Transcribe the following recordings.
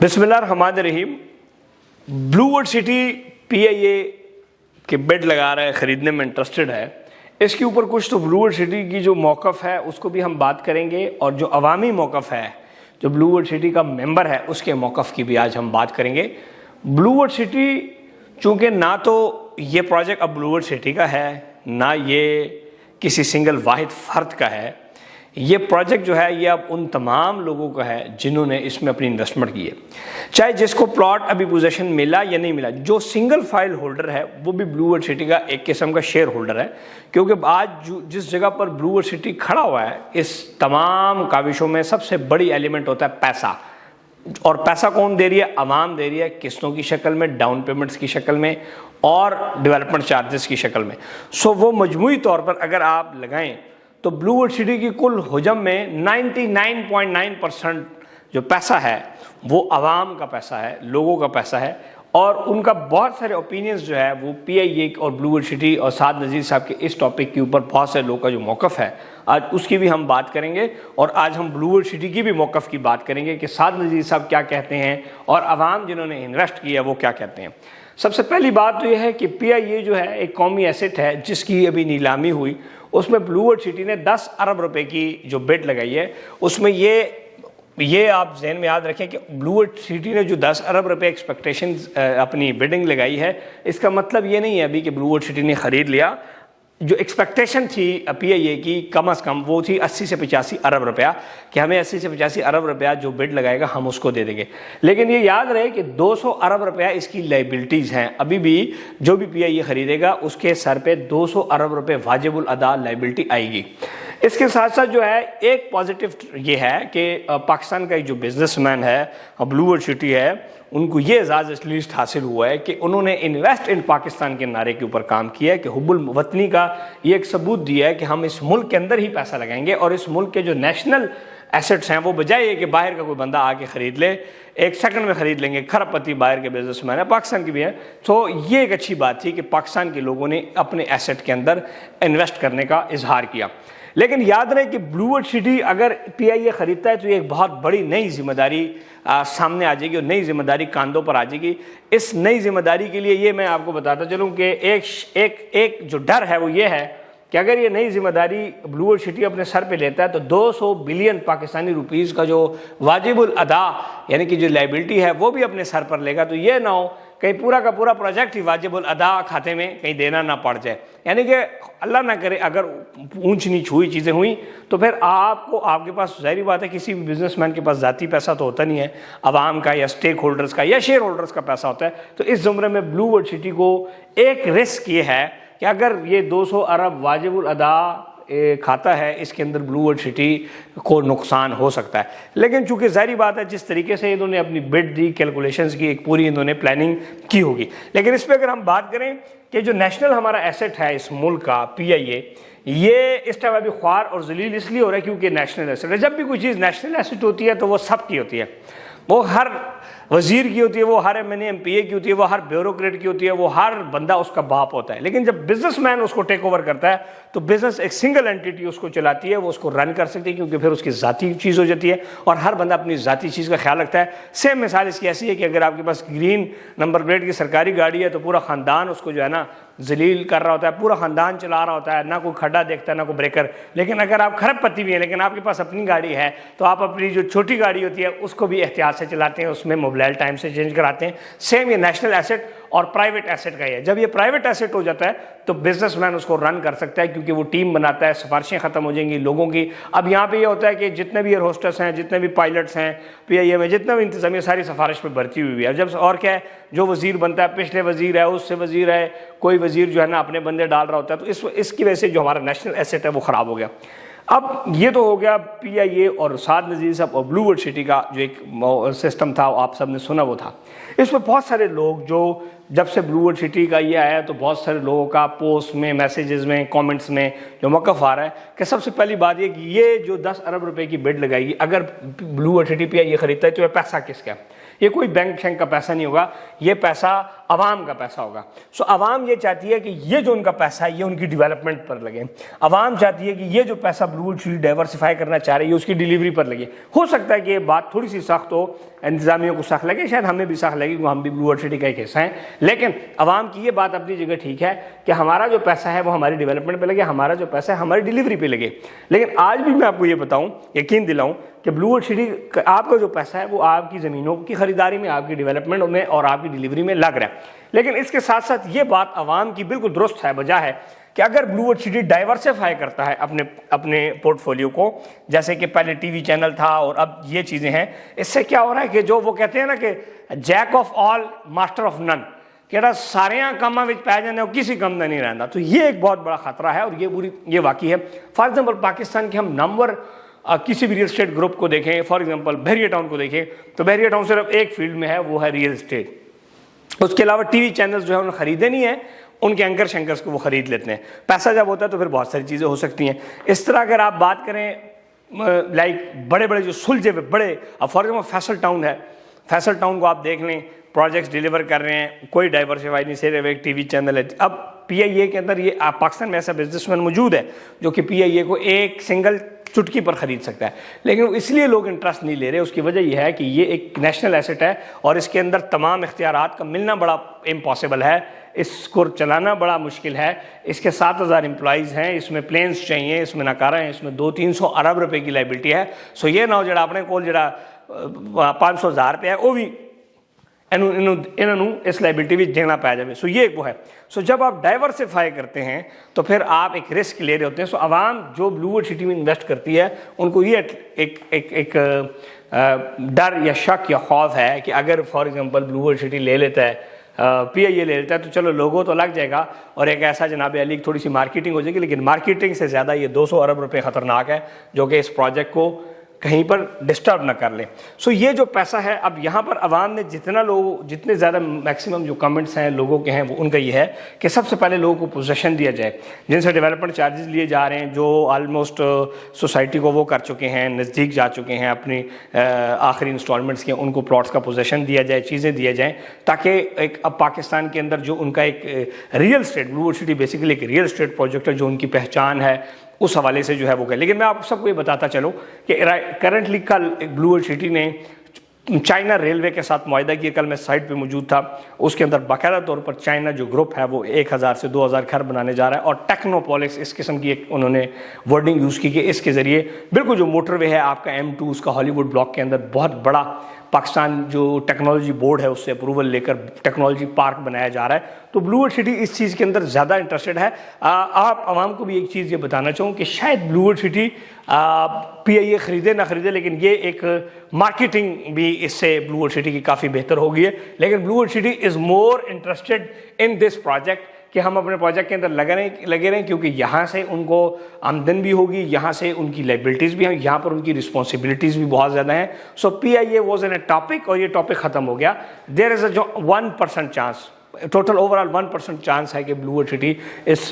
बिस्मिल्लाहिर्रहमानिर्रहीम। Blue world city PIA के bed लगा रहा है, ख़रीदने में इंटरेस्टेड है। इसके ऊपर कुछ तो ब्लू वर्ल्ड सिटी की जो मौक़िफ़ है उसको भी हम बात करेंगे, और जो अवामी मौक़िफ़ है, जो ब्लू वर्ल्ड सिटी का मेंबर है, उसके मौक़िफ़ की भी आज हम बात करेंगे। ब्लू वर्ल्ड सिटी चूँकि ना तो ये प्रोजेक्ट अब ब्लू वर्ल्ड सिटी का है, ना ये किसी सिंगल वाहिद फ़र्द का है। ये प्रोजेक्ट जो है ये अब उन तमाम लोगों का है जिन्होंने इसमें अपनी इन्वेस्टमेंट की है, चाहे जिसको प्लॉट अभी पोजीशन मिला या नहीं मिला। जो सिंगल फाइल होल्डर है वो भी ब्लू वर्ल्ड सिटी का एक किस्म का शेयर होल्डर है, क्योंकि आज जिस जगह पर ब्लू वर्ल्ड सिटी खड़ा हुआ है, इस तमाम काविशों में सबसे बड़ी एलिमेंट होता है पैसा। और पैसा कौन दे रही है? आवाम दे रही है, किस्तों की शक्ल में, डाउन पेमेंट्स की शक्ल में और डेवलपमेंट चार्जेस की शक्ल में। सो वो मजमूई तौर पर अगर आप लगाएं तो ब्लू वर्ल्ड सिटी की कुल हुजम में 99.9% जो पैसा है वो आवाम का पैसा है, लोगों का पैसा है। और उनका बहुत सारे ओपिनियंस जो है वो पीआईए और ब्लू वर्ल्ड सिटी और साद नज़ीर साहब के इस टॉपिक के ऊपर बहुत सारे लोगों का जो मौक़िफ़ है, आज उसकी भी हम बात करेंगे। और आज हम ब्लू वर्ल्ड सिटी की भी मौक़िफ़ की बात करेंगे कि साद नज़ीर साहब क्या कहते हैं और आवाम जिन्होंने इन्वेस्ट किया वो क्या कहते हैं। सबसे पहली बात तो यह है कि पीआईए जो है एक कौमी एसेट है जिसकी अभी नीलामी हुई, उसमें ब्लू वर्ल्ड सिटी ने 10 अरब रुपए की जो बिड लगाई है, उसमें ये आप जहन में याद रखें कि ब्लू वर्ल्ड सिटी ने जो 10 अरब रुपए एक्सपेक्टेशन अपनी बिडिंग लगाई है, इसका मतलब ये नहीं है अभी कि ब्लू वर्ल्ड सिटी ने ख़रीद लिया। जो एक्सपेक्टेशन थी पीआईए की कम अज़ कम वो थी 80 से 85 अरब रुपया, कि हमें 80 से 85 अरब रुपया जो बिड लगाएगा हम उसको दे देंगे। लेकिन ये याद रहे कि 200 अरब रुपया इसकी लाइबिलिटीज़ हैं। अभी भी जो भी पीआईए ख़रीदेगा उसके सर पे 200 अरब रुपये वाजिबुल अदा लाइबिलिटी आएगी। इसके साथ साथ जो है एक पॉजिटिव ये है कि पाकिस्तान का एक जो बिजनेसमैन है, ब्लू वर्ल्ड सिटी है, उनको ये एजाज़ एटलीस्ट हासिल हुआ है कि उन्होंने इन्वेस्ट इन पाकिस्तान के नारे के ऊपर काम किया है, कि हुब्बुल वतनी का ये एक सबूत दिया है कि हम इस मुल्क के अंदर ही पैसा लगाएंगे और इस मुल्क के जो नेशनल एसेट्स हैं वो बजाय ये कि बाहर का कोई बंदा आके ख़रीद ले, एक सेकंड में ख़रीद लेंगे। खरबपति बाहर के बिजनेसमैन है, पाकिस्तान की भी है। तो ये एक अच्छी बात थी कि पाकिस्तान के लोगों ने अपने एसेट के अंदर इन्वेस्ट करने का इजहार किया। लेकिन याद रहे कि ब्लू वर्ल्ड सिटी अगर पीआईए ख़रीदता है तो एक बहुत बड़ी नई जिम्मेदारी सामने आ जाएगी और नई जिम्मेदारी कांधों पर आ जाएगी। इस नई जिम्मेदारी के लिए ये मैं आपको बताता चलूँ कि एक जो डर है वो ये है कि अगर ये नई जिम्मेदारी ब्लू वर्ल्ड सिटी अपने सर पे लेता है तो 200 बिलियन पाकिस्तानी रुपीज़ का जो वाजिबुल अदा यानी कि जो लाइबिलिटी है वो भी अपने सर पर लेगा। तो ये ना हो कहीं पूरा का पूरा प्रोजेक्ट ही वाजिबुल अदा खाते में कहीं देना ना पड़ जाए, यानी कि अल्लाह ना करे अगर ऊंच नीच हुई चीज़ें हुई तो फिर आपके पास ज़ाहिर बात है किसी भी बिजनेसमैन के पास ज़ाती पैसा तो होता नहीं है, आवाम का या स्टेक होल्डर्स का या शेयर होल्डर्स का पैसा होता है। तो इस ज़ुमरे में ब्लू वर्ल्ड सिटी को एक रिस्क ये है कि अगर ये 200 अरब वाजिबुल अदा खाता है, इसके अंदर ब्लू वर्ल्ड सिटी को नुकसान हो सकता है। लेकिन चूंकि ज़ाहिर बात है जिस तरीके से इन्होंने अपनी बिड दी, कैलकुलेशंस की एक पूरी इन्होंने प्लानिंग की होगी। लेकिन इस पर अगर हम बात करें कि जो नेशनल हमारा एसेट है इस मुल्क का पीआईए, ये इस टाइम अभी ख्वार और जलील इसलिए हो रहा है क्योंकि नेशनल एसेट है। जब भी कोई चीज़ नेशनल एसेट होती है तो वो सबकी होती है, वो हर वजीर की होती है, वो हर एमएनए एमपीए की होती है, वो हर ब्यूरोक्रेट की होती है, वो हर बंदा उसका बाप होता है। लेकिन जब बिजनेसमैन उसको टेक ओवर करता है तो बिजनेस एक सिंगल एंटिटी उसको चलाती है, वो उसको रन कर सकती है, क्योंकि फिर उसकी ज़ाती चीज़ हो जाती है और हर बंदा अपनी ज़ाती चीज़ का ख्याल रखता है। सेम मिसाल इसकी ऐसी है कि अगर आपके पास ग्रीन नंबर प्लेट की सरकारी गाड़ी है तो पूरा ख़ानदान उसको जो है ना जलील कर रहा होता है, पूरा ख़ानदान चला रहा होता है, ना कोई खड्डा देखता है ना कोई ब्रेकर। लेकिन अगर आप खरबपति भी हैं लेकिन आपके पास अपनी गाड़ी है तो आप अपनी जो छोटी गाड़ी होती है उसको भी एहतियात से चलाते हैं, उसमें मोबाइल टाइम से चेंज कराते हैं। सेम ये नेशनल एसेट और प्राइवेट एसेट का ही है। जब ये प्राइवेट एसेट हो जाता है तो बिजनेसमैन उसको रन कर सकता है, क्योंकि वो टीम बनाता है, सिफारिशें ख़त्म हो जाएंगी लोगों की। अब यहाँ पे ये होता है कि जितने भी एयर होस्टेस हैं, जितने भी पायलट्स हैं पीआईए में, जितना भी इंतजामिया सारी सिफारिश पे भर्ती हुई है। जब और क्या है, जो वजीर बनता है, पिछले वजीर है, उससे वजीर है, कोई वजीर जो है ना अपने बंदे डाल रहा होता है, तो इसकी वजह से जो हमारा नेशनल एसेट है वो ख़राब हो गया। अब ये तो हो गया पीआईए और साद नज़ीर साहब और ब्लू वर्ल्ड सिटी का जो एक सिस्टम था, आप सब ने सुना वो था। इसमें बहुत सारे लोग जो जब से ब्लू वर्ल्ड सिटी का ये आया तो बहुत सारे लोगों का पोस्ट में, मैसेजेस में, कमेंट्स में जो मौक़िफ़ आ रहा है कि सबसे पहली बात ये कि ये जो 10 अरब रुपए की बिड लगाएगी, अगर ब्लू वर्ल्ड सिटी पीआईए ख़रीदता है तो ये पैसा किसका है? ये कोई बैंक शैंक का पैसा नहीं होगा, ये पैसा आवाम का पैसा होगा। सो आवाम ये चाहती है कि ये जो उनका पैसा है ये उनकी डेवलपमेंट पर लगे। आवाम चाहती है कि ये जो पैसा ब्लू वर्ल्ड सिटी डाइवर्सिफाई करना चाह रही है उसकी डिलीवरी पर लगे। हो सकता है कि ये बात थोड़ी सी सख्त हो, इंतजामियों को सख्त लगे, शायद हमें भी सख्त लगे क्योंकि हम भी ब्लू वर्ल्ड सिटी का एक हिस्सा हैं, लेकिन आवाम की ये बात अपनी जगह ठीक है कि हमारा जो पैसा है वो हमारी डेवलपमेंट पे लगे, हमारा जो पैसा है हमारी डिलीवरी पे लगे। लेकिन आज भी मैं आपको ये बताऊं, यकीन दिलाऊं कि ब्लू वर्ल्ड सिटी आपका जो पैसा है वो आपकी ज़मीनों की खरीदारी में, आपकी डेवलपमेंट में और आपकी डिलीवरी में लग रहा है। लेकिन इसके साथ साथ ये बात आवाम की बिल्कुल दुरुस्त है, वजह है कि अगर ब्लू वर्ल्ड सिटी डाइवर्सिफाई करता है अपने पोर्टफोलियो को, जैसे कि पहले टीवी चैनल था और अब ये चीज़ें हैं, इससे क्या हो रहा है कि जो वो कहते हैं ना कि jack of all master of none, कि सारे कामों में पै जाने और किसी काम का नहीं रहता। तो ये एक बहुत बड़ा खतरा है और ये वाकई है। फॉर एग्जाम्पल पाकिस्तान के हम नंबर किसी भी रियल एस्टेट ग्रुप को देखें, फॉर एग्जांपल बहरिया टाउन को देखें, तो बहरिया टाउन सिर्फ एक फील्ड में है, वो है रियल एस्टेट। उसके अलावा टीवी चैनल्स जो है उन्हें खरीदे नहीं है, उनके एंकर शंकर्स को वो खरीद लेते हैं। पैसा जब होता है तो फिर बहुत सारी चीज़ें हो सकती हैं। इस तरह अगर आप बात करें लाइक बड़े बड़े जो सुलझे हुए बड़े, अब फॉर एग्जाम्पल फैसल टाउन है, फैसल टाउन को आप देख लें, प्रोजेक्ट्स डिलीवर कर रहे हैं, कोई डाइवर्सिफाई नहीं, सिर्फ एक टीवी चैनल है। अब PIA के अंदर ये पाकिस्तान में ऐसा बिजनेसमैन मौजूद है जो कि PIA को एक सिंगल चुटकी पर खरीद सकता है, लेकिन इसलिए लोग इंटरेस्ट नहीं ले रहे। उसकी वजह यह है कि ये एक नेशनल एसेट है और इसके अंदर तमाम इख्तियारात का मिलना बड़ा इम्पॉसिबल है, इसको चलाना बड़ा मुश्किल है। इसके 7000 एम्प्लॉइज़ हैं, इसमें प्लेन्स चाहिए, इसमें नकारा है, इसमें 200-300 अरब रुपए की लाइबिलिटी है। सो ये ना हो जरा अपने को जरा 500,000 रुपये है वो भी इन्होंने इस लाइबिलिटी भी देना पाया जाए। सो ये एक वो है। सो जब आप डाइवर्सिफाई करते हैं तो फिर आप एक रिस्क ले रहे होते हैं। सो आवाम जो ब्लू वर्ल्ड सिटी में इन्वेस्ट करती है उनको ये एक डर या शक या खौफ है कि अगर for example blue world city ले लेता है, PIA ले लेता है, तो चलो लोगों तो लग जाएगा और एक ऐसा जनाब अली थोड़ी सी मार्केटिंग हो जाएगी, लेकिन मार्केटिंग से ज़्यादा ये 200 अरब रुपये ख़तरनाक है जो कि इस प्रोजेक्ट को कहीं पर डिस्टर्ब ना कर लें। सो ये जो पैसा है, अब यहाँ पर आवाम ने जितने ज़्यादा मैक्सिमम जो कमेंट्स हैं लोगों के हैं वो उनका ये है कि सबसे पहले लोगों को पोजीशन दिया जाए, जिनसे डेवलपमेंट चार्जेस लिए जा रहे हैं, जो ऑलमोस्ट सोसाइटी को वो कर चुके हैं, नज़दीक जा चुके हैं अपनी आखिरी इंस्टॉलमेंट्स के, उनको प्लॉट्स का पोजीशन दिया जाए, चीज़ें दिया जाएँ, ताकि एक अब पाकिस्तान के अंदर जो उनका एक real estate, blue world city basically एक रियल स्टेट प्रोजेक्ट है जो उनकी पहचान है, उस हवाले से जो है वो करें। लेकिन मैं आप सबको ये बताता चलूँ कि करंटली कल ब्लू वर्ल्ड सिटी ने चाइना रेलवे के साथ मुआहदा किया। कल मैं साइट पे मौजूद था, उसके अंदर बाकायदा तौर पर चाइना जो ग्रुप है वो 1000 से 2000 घर बनाने जा रहा है और टेक्नोपोलिस इस किस्म की एक उन्होंने वर्डिंग यूज़ की कि इसके ज़रिए बिल्कुल जो मोटरवे है आपका M2 उसका हॉलीवुड ब्लॉक के अंदर बहुत बड़ा पाकिस्तान जो टेक्नोलॉजी बोर्ड है उससे अप्रूवल लेकर टेक्नोलॉजी पार्क बनाया जा रहा है। तो ब्लू वर्ल्ड सिटी इस चीज़ के अंदर ज़्यादा इंटरेस्टेड है। आप आवाम को भी एक चीज़ ये बताना चाहूँ कि शायद ब्लू वर्ल्ड सिटी PIA ख़रीदे ना ख़रीदे, लेकिन ये एक मार्केटिंग भी इससे ब्लू वर्ल्ड सिटी की काफ़ी बेहतर हो गई है। लेकिन blue world city is more interested in this project कि हम अपने प्रोजेक्ट के अंदर लगे रहें क्योंकि यहाँ से उनको आमदन भी होगी, यहाँ से उनकी लाइबिलिटीज़ भी हैं, यहाँ पर उनकी रिस्पॉन्सिबिलिटीज़ भी बहुत ज़्यादा हैं। So PIA was in a topic और ये टॉपिक ख़त्म हो गया। There is a 1% chance, total overall 1% chance है कि ब्लू वर्ल्ड सिटी इस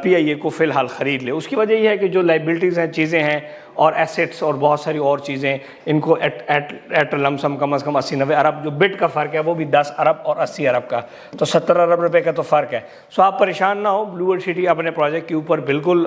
PIA को फ़िलहाल ख़रीद ले। उसकी वजह यह है कि जो लाइबिलिटीज़ हैं, चीज़ें हैं और एसेट्स और बहुत सारी और चीज़ें, इनको एट लमसम कम से कम 80-90 अरब, जो बिड का फ़र्क है वो भी 10 अरब और 80 अरब का, तो 70 अरब रुपए का तो फ़र्क है। सो आप परेशान ना हो, ब्लू वर्ल्ड सिटी अपने प्रोजेक्ट के ऊपर बिल्कुल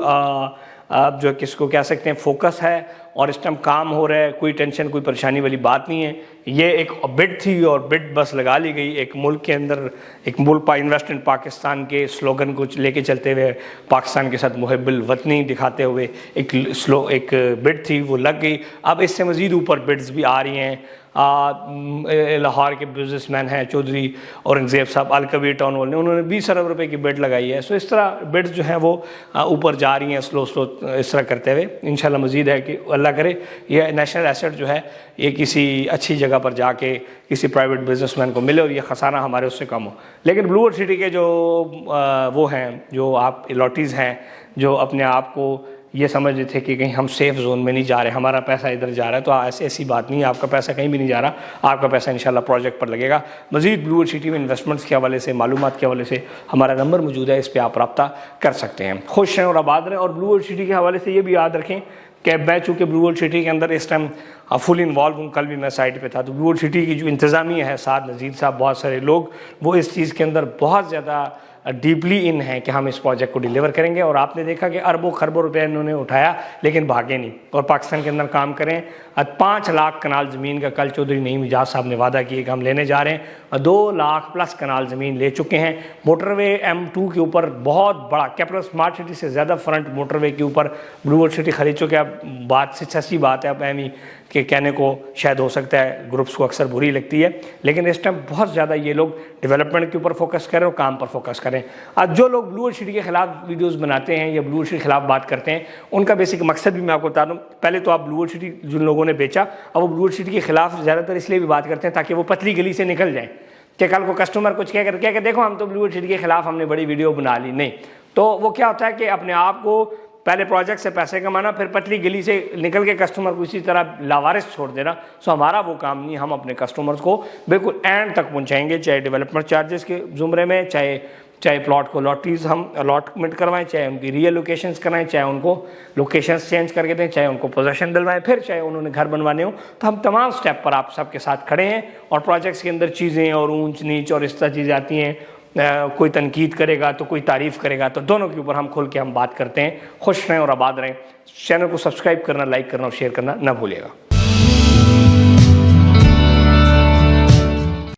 आप जो किसको कह सकते हैं फोकस है और इस टाइम काम हो रहा है, कोई टेंशन कोई परेशानी वाली बात नहीं है। ये एक बिड थी और बिड बस लगा ली गई, एक मुल्क के अंदर एक मुल्क इन्वेस्ट इन पाकिस्तान के स्लोगन को लेके चलते हुए, पाकिस्तान के साथ मुहब्बुल वतनी दिखाते हुए एक बिड थी वो लग गई। अब इससे मज़ीद ऊपर बिड्स भी आ रही हैं। लाहौर के बिजनेसमैन हैं चौधरी औरंगज़ेब साहब, अलकबीर टाउन वाले, उन्होंने 20 अरब रुपए की बिड लगाई है। सो इस तरह बिड्स जो हैं वो ऊपर जा रही हैं स्लो इस तरह करते हुए। इंशाल्लाह मज़ीद है कि अल्लाह करे ये नेशनल एसेट जो है ये किसी अच्छी जगह पर जाके किसी प्राइवेट बिजनेसमैन को मिले और ये खसारा हमारे उससे कम हो। लेकिन ब्लू वर्ल्ड सिटी के जो वो हैं, जो आप अलॉटीज़ हैं, जो अपने आप को ये समझ रहे थे कि कहीं हम सेफ़ जोन में नहीं जा रहे, हमारा पैसा इधर जा रहा है, तो ऐसी बात नहीं है। आपका पैसा कहीं भी नहीं जा रहा, आपका पैसा इंशाल्लाह प्रोजेक्ट पर लगेगा। मज़ीद ब्लू वर्ल्ड सिटी में इन्वेस्टमेंट्स के हवाले से, मालूमात के हवाले से हमारा नंबर मौजूद है, इस पर आप रब्ता कर सकते हैं। खुश रहें और आबाद रहें। और ब्लू वर्ल्ड सिटी के हवाले से ये भी याद रखें कि मैं चूँकि ब्लू वर्ल्ड सिटी के अंदर इस टाइम फुल इन्वॉल्व हूँ, कल भी मैं साइट पे था, तो ब्लू वर्ल्ड सिटी की जो इंतज़ामिया है, साथ नज़ीर साहब, बहुत सारे लोग, वो इस चीज़ के अंदर बहुत ज़्यादा डीपली इन हैं कि हम इस प्रोजेक्ट को डिलीवर करेंगे। और आपने देखा कि अरबों खरबों रुपए इन्होंने उठाया लेकिन भागे नहीं और पाकिस्तान के अंदर काम करें। 5 लाख कनाल ज़मीन का कल चौधरी नईम इजाज साहब ने वादा किया कि हम लेने जा रहे हैं, और 2 लाख प्लस कनाल ज़मीन ले चुके हैं। मोटरवे M2 के ऊपर बहुत बड़ा कैपिटल स्मार्ट सिटी से ज़्यादा फ्रंट मोटरवे के ऊपर ब्लू वर्ल्ड सिटी खरीद चुके हैं। अब बात से सच्ची बात है, अब एमी के कहने को शायद हो सकता है ग्रुप्स को अक्सर बुरी लगती है, लेकिन इस टाइम बहुत ज़्यादा ये लोग डेवलपमेंट के ऊपर फोकस करें और काम पर फोकस करें। आज जो लोग ब्लू वर्ल्ड सिटी के खिलाफ वीडियोस बनाते हैं या ब्लू वर्ल्ड सिटी के खिलाफ बात करते हैं, उनका बेसिक मकसद भी मैं आपको बता दूं। पहले तो आप ब्लू वर्ल्ड सिटी जिन लोगों ने बेचा, अब वो ब्लू वर्ल्ड सिटी के खिलाफ ज़्यादातर इसलिए भी बात करते हैं ताकि वो पतली गली से निकल जाएँ कि कल को कस्टमर कुछ कह कर देखो हम तो ब्लू वर्ल्ड सिटी के खिलाफ हमने बड़ी वीडियो बना ली। नहीं, तो वो क्या होता है कि अपने आप को पहले प्रोजेक्ट से पैसे कमाना, फिर पतली गली से निकल के कस्टमर को इसी तरह लावारिस छोड़ देना। सो हमारा वो काम नहीं, हम अपने कस्टमर्स को बिल्कुल एंड तक पहुंचाएंगे, चाहे डेवलपमेंट चार्जेस के जुमरे में, चाहे प्लॉट को लॉटरीज हम अलॉटमेंट करवाएं, चाहे उनकी रियल लोकेशंस कराएं, चाहे उनको लोकेशंस चेंज करके दें, चाहे उनको पोजेशन दिलवाएं, फिर चाहे उन्होंने घर बनवाने हो। तो हम तमाम स्टेप पर आप सबके साथ खड़े हैं। और प्रोजेक्ट्स के अंदर चीज़ें और ऊंच नीच और इस तरह चीज़ें आती हैं, कोई तनकीद करेगा तो कोई तारीफ़ करेगा, तो दोनों के ऊपर हम खुल के हम बात करते हैं। खुश रहें और आबाद रहें। चैनल को सब्सक्राइब करना, लाइक करना और शेयर करना ना भूलिएगा।